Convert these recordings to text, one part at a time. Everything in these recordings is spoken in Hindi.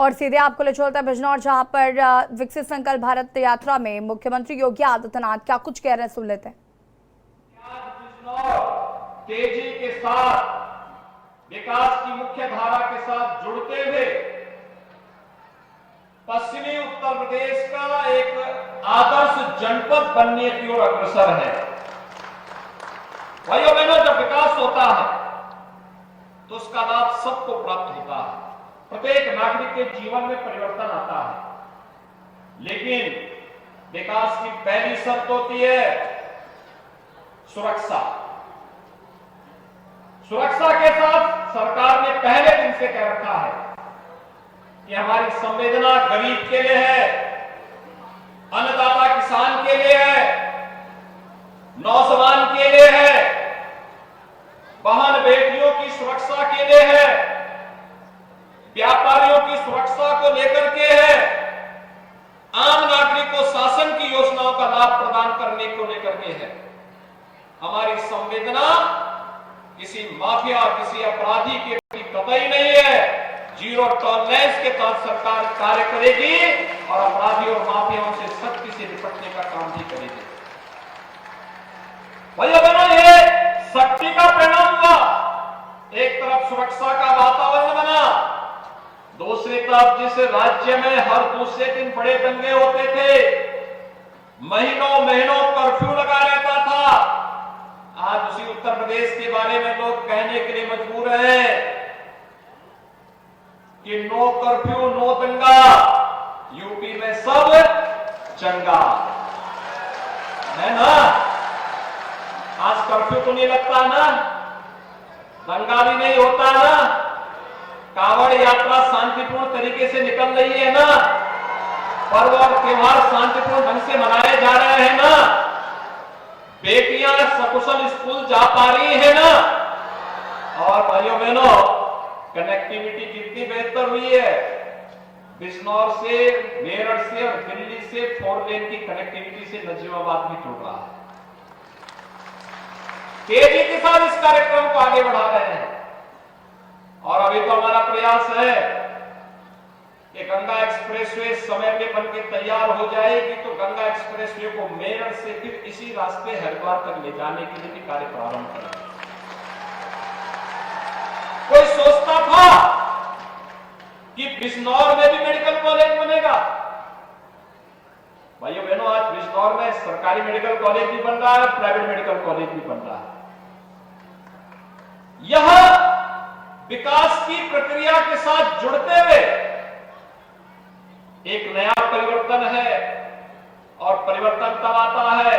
और सीधे आपको ले चलता है बिजनौर, जहां पर विकसित संकल्प भारत यात्रा में मुख्यमंत्री योगी आदित्यनाथ क्या कुछ कह रहे हैं, सुन लेते हैं। तेजी के साथ विकास की मुख्य धारा के साथ जुड़ते हुए पश्चिमी उत्तर प्रदेश का एक आदर्श जनपद बनने की ओर अग्रसर है। भाइयों बहनों, जब विकास होता है तो उसका लाभ सबको प्राप्त होता है, प्रत्येक नागरिक के जीवन में परिवर्तन आता है। लेकिन विकास की पहली शर्त होती है सुरक्षा। सुरक्षा के साथ सरकार ने पहले दिन से कह रखा है कि हमारी संवेदना गरीब के लिए है, अन्नदाता किसान के लिए है, नौजवान के लिए है, बहन बेटियों की सुरक्षा के लिए है, व्यापारियों की सुरक्षा को लेकर के है, आम नागरिक को शासन की योजनाओं का लाभ प्रदान करने को लेकर के है। हमारी संवेदना किसी माफिया, किसी अपराधी के प्रति कतई नहीं है। जीरो टॉलरेंस के तहत सरकार कार्य करेगी और अपराधी और माफियाओं से सख्ती से निपटने का काम भी करेगी। भैया बहनों, ये शक्ति का परिणाम हुआ। एक तरफ सुरक्षा का वातावरण बना, दूसरी तरफ जिस राज्य में हर दूसरे दिन बड़े दंगे होते थे, महीनों महीनों कर्फ्यू लगा रहता था, आज उसी उत्तर प्रदेश के बारे में लोग कहने के लिए मजबूर हैं कि नो कर्फ्यू नो दंगा, यूपी में सब चंगा है ना। आज कर्फ्यू तो नहीं लगता ना, दंगा भी नहीं होता ना, कांवड़ यात्रा शांतिपूर्ण तरीके से निकल रही है ना, पर्व और त्योहार शांतिपूर्ण ढंग से मनाए जा रहे हैं ना, बेटियां सकुशल स्कूल जा पा रही है ना। और भाइयों बहनों, कनेक्टिविटी कितनी बेहतर हुई है। बिजनौर से, मेरठ से और दिल्ली से 4 लेन की कनेक्टिविटी से नजीमाबाद भी जुड़ रहा है। तेजी के साथ इस कार्यक्रम को आगे बढ़ा रहे हैं और अभी तो हमारा प्रयास है कि गंगा एक्सप्रेसवे समय पे बनके तैयार हो जाएगी तो गंगा एक्सप्रेसवे को मेरठ से फिर इसी रास्ते हरिद्वार तक ले जाने के लिए भी कार्य प्रारंभ करेंगे। कोई सोचता था कि बिजनौर में भी मेडिकल कॉलेज बनेगा। भाइयों बहनों, आज बिजनौर में सरकारी मेडिकल कॉलेज भी बन रहा है, प्राइवेट मेडिकल कॉलेज भी बन रहा है। यह विकास की प्रक्रिया के साथ जुड़ते हुए एक नया परिवर्तन है और परिवर्तन तब आता है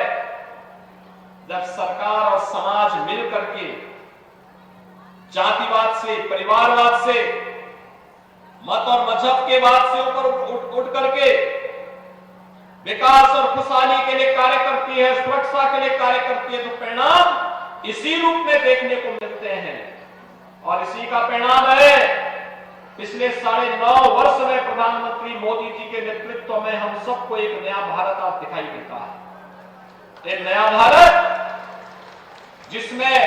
जब सरकार और समाज मिलकर के जातिवाद से, परिवारवाद से, मत और मजहब के बाद से ऊपर उठ करके विकास और खुशहाली के लिए कार्य करती है, सुरक्षा के लिए कार्य करती है, तो परिणाम इसी रूप में देखने को मिलते हैं। और इसी का परिणाम है पिछले 9.5 वर्ष में प्रधानमंत्री मोदी जी के नेतृत्व में हम सबको एक नया भारत आज दिखाई देता है। एक नया भारत जिसमें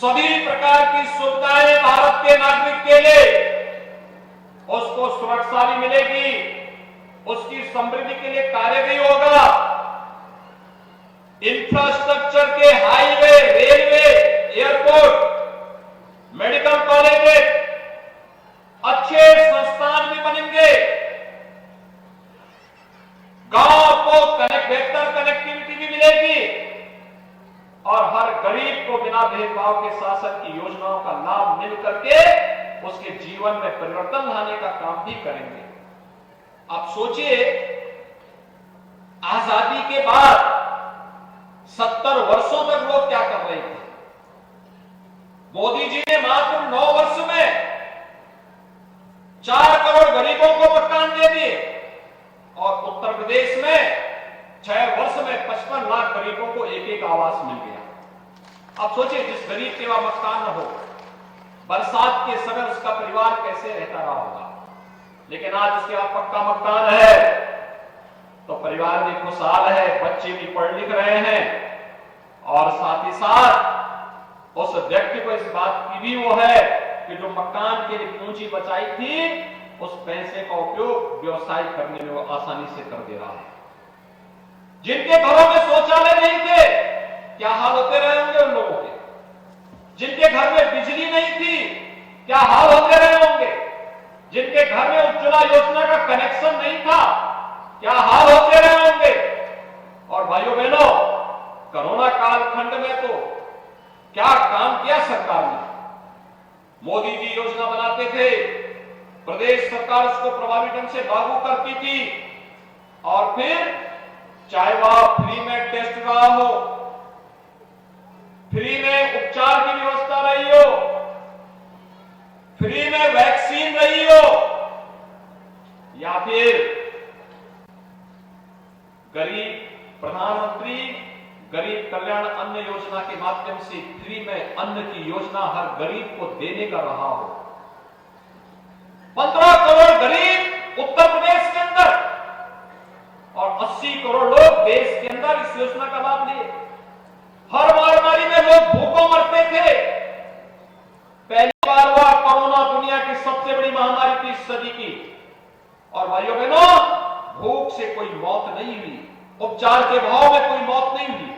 सभी प्रकार की सुविधाएं भारत के नागरिक के लिए, उसको सुरक्षा भी मिलेगी, उसकी समृद्धि के लिए कार्य भी होगा। इंफ्रास्ट्रक्चर के highway, railway, airport, medical college, अच्छे संस्थान भी बनेंगे। गांव को बेहतर कनेक्टिविटी भी मिलेगी और हर गरीब को बिना भेदभाव के शासन की योजनाओं का लाभ मिल करके उसके जीवन में परिवर्तन लाने का काम भी करेंगे। आप सोचिए, आजादी के बाद 70 वर्षों तक लोग क्या कर रहे थे। मोदी जी ने मात्र 9 वर्ष में 4 करोड़ गरीबों को मकान दे दिए और उत्तर प्रदेश में 6 वर्ष में 55 लाख गरीबों को एक आवास मिल गया। अब सोचिए, जिस गरीब के वहां मकान न हो, बरसात के समय उसका परिवार कैसे रहता रहा होगा। लेकिन आज उसके पास पक्का मकान है तो परिवार भी खुशहाल है, बच्चे भी पढ़ लिख रहे हैं और साथ ही साथ उस व्यक्ति को इस बात की भी वो है कि जो मकान के लिए पूंजी बचाई थी उस पैसे का उपयोग व्यवसाय करने में वो आसानी से कर दे रहा है। जिनके घरों में शौचालय नहीं थे, क्या हाल होते रहे होंगे उन लोगों के। जिनके घर में बिजली नहीं थी, क्या हाल होते रहे होंगे। जिनके घर में उज्ज्वला योजना का कनेक्शन नहीं था, क्या हाल होते रहे होंगे। और भाइयों बहनों, कोरोना कालखंड में तो क्या काम किया सरकार ने। मोदी जी योजना बनाते थे, प्रदेश सरकार उसको प्रभावी ढंग से लागू करती थी, और फिर चाहे वह फ्री में टेस्ट रहा हो, फ्री में उपचार की व्यवस्था रही हो, फ्री में वैक्सीन रही हो, या फिर गरीब प्रधानमंत्री गरीब कल्याण अन्न योजना के माध्यम से फ्री में अन्न की योजना हर गरीब को देने का रहा हो। 15 करोड़ गरीब उत्तर प्रदेश के अंदर और 80 करोड़ लोग देश के अंदर इस योजना का लाभ लिए। हर महामारी में लोग भूखों मरते थे। पहली बार हुआ कोरोना दुनिया की सबसे बड़ी महामारी थी इस सदी की, और भाइयों बहनों, भूख से कोई मौत नहीं हुई, उपचार के अभाव में कोई मौत नहीं हुई।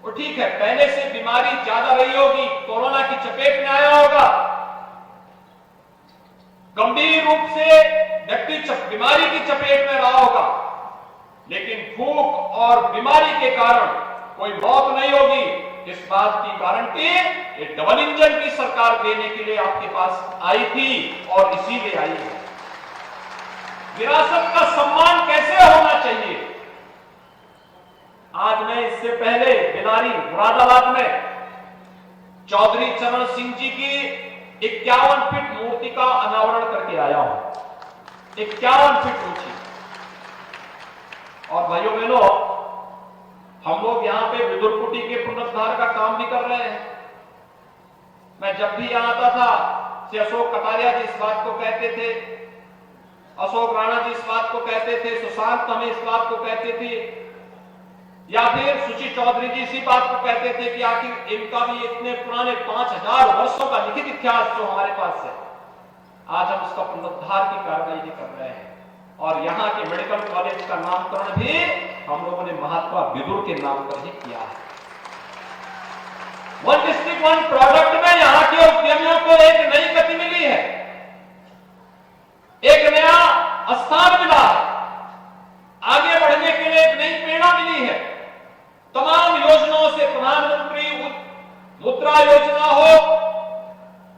और ठीक है, पहले से बीमारी ज्यादा रही होगी, कोरोना की चपेट में आया होगा, गंभीर रूप से व्यक्ति बीमारी की चपेट में रहा होगा, लेकिन भूख और बीमारी के कारण कोई मौत नहीं होगी। इस बात की गारंटी ये डबल इंजन की सरकार देने के लिए आपके पास आई थी, और इसीलिए आई है। विरासत का सम्मान कैसे होना चाहिए। आज मैं इससे पहले बिलारी मुरादाबाद में चौधरी चरण सिंह जी की 51 फीट मूर्ति का अनावरण करके आया हूं। 51 फीट ऊंची। और भाइयों बहनों, हम लोग यहां पे विदुर कुटी के पुनरुद्धार का काम भी कर रहे हैं। मैं जब भी यहां आता था, श्री अशोक कटारिया जी इस बात को कहते थे, अशोक राणा जी इस बात को कहते थे, सुशांत हमें इस बात को कहते थे, या फिर सुची चौधरी जी इसी बात को कहते थे कि आखिर इनका भी इतने पुराने 5000 वर्षों का लिखित इतिहास जो हमारे पास है, आज हम उसका पुनरुद्धार की कार्रवाई भी कर रहे हैं। और यहाँ के मेडिकल कॉलेज का नामकरण भी हम लोगों ने महात्मा विदुर के नाम पर ही किया है। वन डिस्ट्रिक्ट वन प्रोडक्ट में यहाँ के उद्यमियों को एक नई गति मिली है, एक नया स्थान मिला है, आगे बढ़ने के लिए एक नई प्रेरणा मिली है। तमाम योजनाओं से प्रधानमंत्री मुद्रा योजना हो,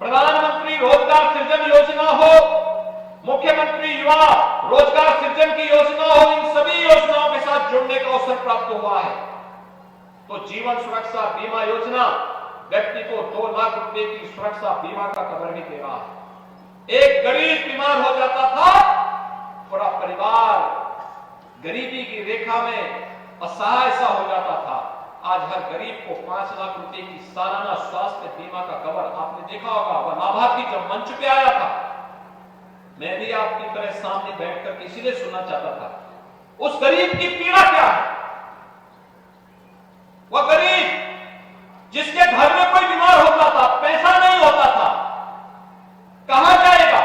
प्रधानमंत्री रोजगार सृजन योजना हो, मुख्यमंत्री युवा रोजगार सृजन की योजना हो, इन सभी योजनाओं के साथ जुड़ने का अवसर प्राप्त हुआ है। तो जीवन सुरक्षा बीमा योजना व्यक्ति को 2 लाख रुपए की सुरक्षा बीमा का कवर भी दे रहा है। एक गरीब बीमार हो जाता था, पूरा परिवार गरीबी की रेखा में असहाय सा हो जाता था। आज हर गरीब को 5 लाख रुपए की सालाना स्वास्थ्य बीमा का कवर, आपने देखा होगा वह लाभार्थी जब मंच पे आया था, मैं भी आपकी तरह सामने बैठकर इसीलिए सुनना चाहता था। उस गरीब की पीड़ा क्या है। वह गरीब जिसके घर में कोई बीमार होता था, पैसा नहीं होता था, कहां जाएगा।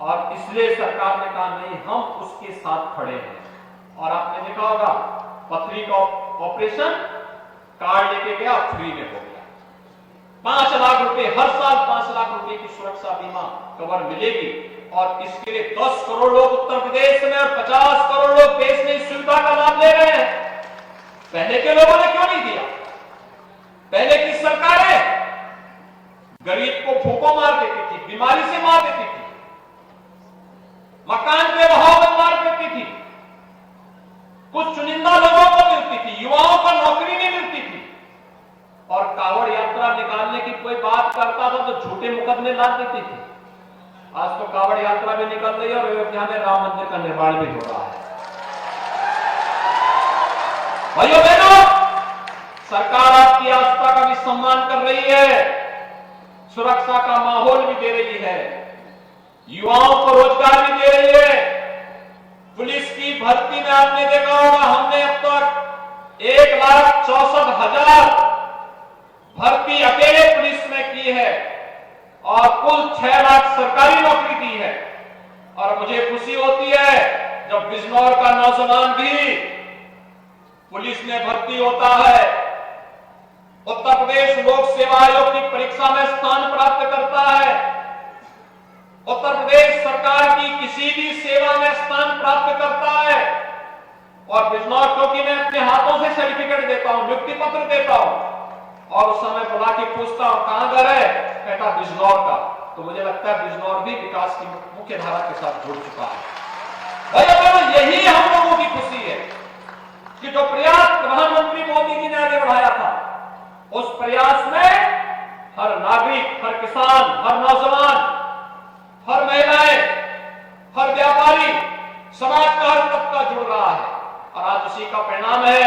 और इसलिए सरकार ने कहा नहीं, हम उसके साथ खड़े हैं। और आपने देखा होगा पथरी का ऑपरेशन कार्ड लेके गया, फ्री में हो गया। 5 लाख रुपए हर साल, 5 लाख रुपए की सुरक्षा बीमा कवर मिलेगी। और इसके लिए 10 करोड़ लोग उत्तर प्रदेश में और 50 करोड़ लोग देश में इस सुविधा का लाभ ले रहे हैं। पहले के लोगों ने क्यों नहीं दिया। पहले की सरकारें गरीब को भूखों मार देती थी, बीमारी से मार देती थी, मकान के अभाव में मार देती थी, कुछ चुनिंदा लोगों को मिलती थी, युवाओं को नौकरी नहीं मिलती थी। और कावड़ यात्रा निकालने की कोई बात करता था तो झूठे मुकदमे ला देती थी। आज तो कावड़ यात्रा भी निकल रही है और अयोध्या में राम मंदिर का निर्माण भी हो रहा है। भाइयों बहनों, सरकार आपकी आस्था का भी सम्मान कर रही है, सुरक्षा का माहौल भी दे रही है, युवाओं को रोजगार भी दे रही है। पुलिस की भर्ती में आपने देखा होगा, हमने अब तक 1,64,000 भर्ती अकेले पुलिस में की है और कुल 6 लाख सरकारी नौकरी दी है। और मुझे खुशी होती है जब बिजनौर का नौजवान भी पुलिस में भर्ती होता है, उत्तर प्रदेश लोक सेवा आयोग की परीक्षा में स्थान प्राप्त करता है, उत्तर प्रदेश सरकार की किसी भी सेवा में स्थान प्राप्त करता है। और बिजनौर क्योंकि मैं अपने हाथों से सर्टिफिकेट देता हूं, नियुक्ति पत्र देता हूं, और उस समय बुला के पूछता हूं कहां घर है, कहता बिजनौर का, तो मुझे लगता है बिजनौर भी विकास की मुख्य धारा के साथ जुड़ चुका है। भाई यही हम लोगों की खुशी है कि जो प्रयास प्रधानमंत्री मोदी जी ने आगे बढ़ाया था, उस प्रयास में हर नागरिक, हर किसान, हर नौजवान, हर महिलाएं, हर व्यापारी, समाज का हर तबका जुड़ रहा है। और आज उसी का परिणाम है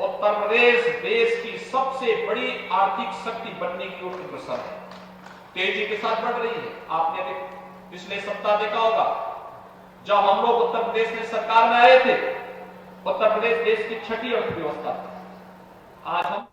उत्तर प्रदेश देश की सबसे बड़ी आर्थिक शक्ति बनने की ओर अग्रसर है, तेजी के साथ बढ़ रही है। आपने पिछले सप्ताह देखा होगा, जब हम लोग उत्तर प्रदेश में सरकार में आए थे, उत्तर प्रदेश देश की छठी अर्थव्यवस्था। आज हम